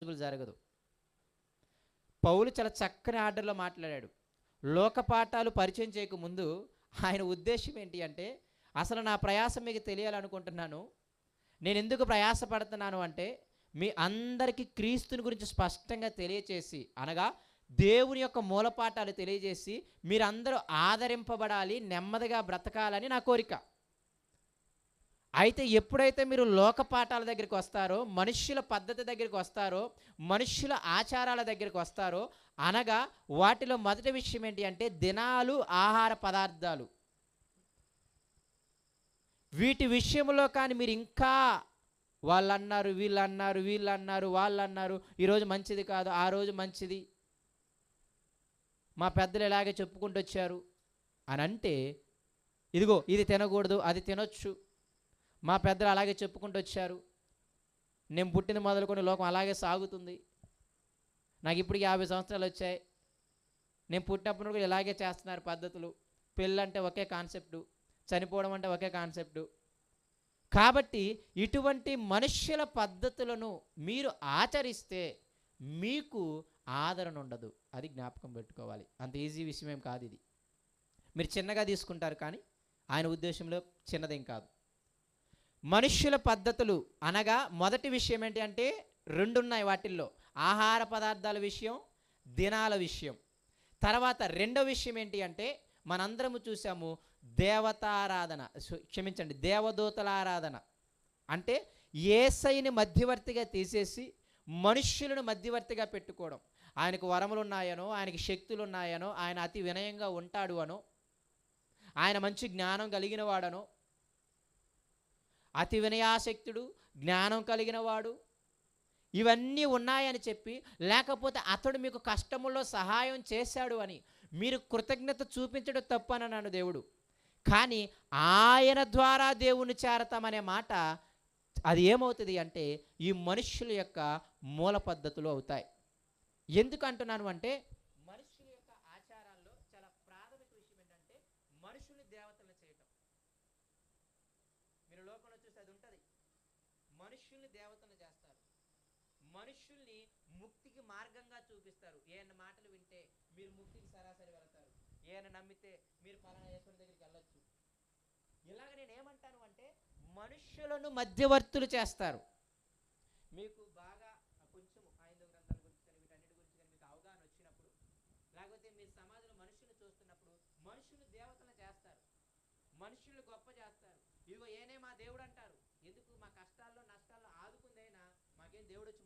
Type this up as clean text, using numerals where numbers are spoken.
Successful జరగదు. పౌలు చాలా చక్కని ఆర్డర్లో మాట్లాడాడు. లోక పాఠాలు పరిచయం చేయకముందు ఆయన ఉద్దేశం ఏంటి అంటే, అసలు నా ప్రయాసం మీకు తెలియాలనుకుంటున్నాను. నేను ఎందుకు ప్రయాసపడుతున్నాను అంటే, మీ అందరికీ క్రీస్తుని గురించి స్పష్టంగా తెలియచేసి, అనగా దేవుని యొక్క మూలపాఠాలు తెలియజేసి మీరందరూ ఆదరింపబడాలి, నెమ్మదిగా బ్రతకాలని నా కోరిక. అయితే ఎప్పుడైతే మీరు లోక పాఠాల దగ్గరికి వస్తారో, మనుష్యుల పద్ధతి దగ్గరికి వస్తారో, మనుష్యుల ఆచారాల దగ్గరికి వస్తారో, అనగా వాటిలో మొదటి విషయం ఏంటి అంటే దినాలు, ఆహార పదార్థాలు. వీటి విషయంలో కానీ మీరు ఇంకా వాళ్ళన్నారు, వీళ్ళన్నారు, వీళ్ళన్నారు, వాళ్ళన్నారు, ఈరోజు మంచిది కాదు, ఆ రోజు మంచిది, మా పెద్దలు ఇలాగే చెప్పుకుంటూ వచ్చారు అని అంటే, ఇదిగో ఇది తినకూడదు, అది తినొచ్చు, మా పెద్దలు అలాగే చెప్పుకుంటూ వచ్చారు, నేను పుట్టిన మొదలుకొని లోకం అలాగే సాగుతుంది, నాకు ఇప్పుడు 50 సంవత్సరాలు వచ్చాయి, నేను పుట్టినప్పుడు కూడా ఇలాగే చేస్తున్నారు పద్ధతులు, పెళ్ళంటే ఒకే కాన్సెప్టు, చనిపోవడం అంటే ఒకే కాన్సెప్టు. కాబట్టి ఇటువంటి మనుష్యుల పద్ధతులను మీరు ఆచరిస్తే మీకు ఆదరణ ఉండదు. అది జ్ఞాపకం పెట్టుకోవాలి. అంత ఈజీ విషయం ఏం కాదు ఇది. మీరు చిన్నగా తీసుకుంటారు, కానీ ఆయన ఉద్దేశంలో చిన్నదేం కాదు. మనుష్యుల పద్ధతులు అనగా మొదటి విషయం ఏంటి అంటే 2 ఉన్నాయి వాటిల్లో, ఆహార పదార్థాల విషయం, దినాల విషయం. తర్వాత రెండో విషయం ఏంటి అంటే మనందరము చూసాము, దేవతారాధన, క్షమించండి, దేవదూతల ఆరాధన. అంటే యేసయ్యని మధ్యవర్తిగా తీసేసి మనుష్యులను మధ్యవర్తిగా పెట్టుకోవడం. ఆయనకు వరములు ఉన్నాయనో, ఆయనకి శక్తులు ఉన్నాయనో, ఆయన అతి వినయంగా ఉంటాడు అనో, ఆయన మంచి జ్ఞానం కలిగిన వాడనో, అతి వినయాసక్తుడు, జ్ఞానం కలిగిన వాడు, ఇవన్నీ ఉన్నాయని చెప్పి, లేకపోతే అతడు మీకు కష్టముల్లో సహాయం చేశాడు అని మీరు కృతజ్ఞత చూపించడం తప్పు అని అన్నాడు దేవుడు. కానీ ఆయన ద్వారా దేవుని చేరతామనే మాట, అది ఏమవుతుంది అంటే ఈ మనుష్యుల యొక్క మూల పద్ధతులు అవుతాయి. ఎందుకు అంటున్నాను అంటే, మనుష్యుల యొక్క ఆచారాల్లో చాలా ప్రాథమిక విషయం ఏంటంటే మనుషుల్ని దేవతలను చేయటం. మీరు లోకంలో చూస్తే అది ఉంటుంది. మనుష్యుల్ని దేవతలను చేస్తారు, మనుష్యుల్ని ముక్తికి మార్గంగా చూపిస్తారు. ఏమైనా మాటలు వింటే మీరు ముక్తికి సరాసరి వెళతారు, ఏమైనా నమ్మితే మీరు పలానా యేసుని దగ్గరికి వెళ్ళొచ్చు. ఇలాగ నేను ఏమంటాను అంటే మనుష్యులను మధ్యవర్తులు చేస్తారు. మీకు బాగా కొంచెం 5 గ్రంథాల గురించి కానీ వీటన్నిటి గురించి కానీ మీకు అవగాహన వచ్చినప్పుడు, లేకపోతే మీరు సమాజంలో మనుషులు చూస్తున్నప్పుడు మనుషులు దేవతలను చేస్తారు, మనుషులు గొప్ప చేస్తారు. ఇదిగో ఏనే మా దేవుడు అంటారు. ఎందుకు? మా కష్టాల్లో నష్టాల్లో ఆదుకుందైనా మాకేం దేవుడు వచ్చి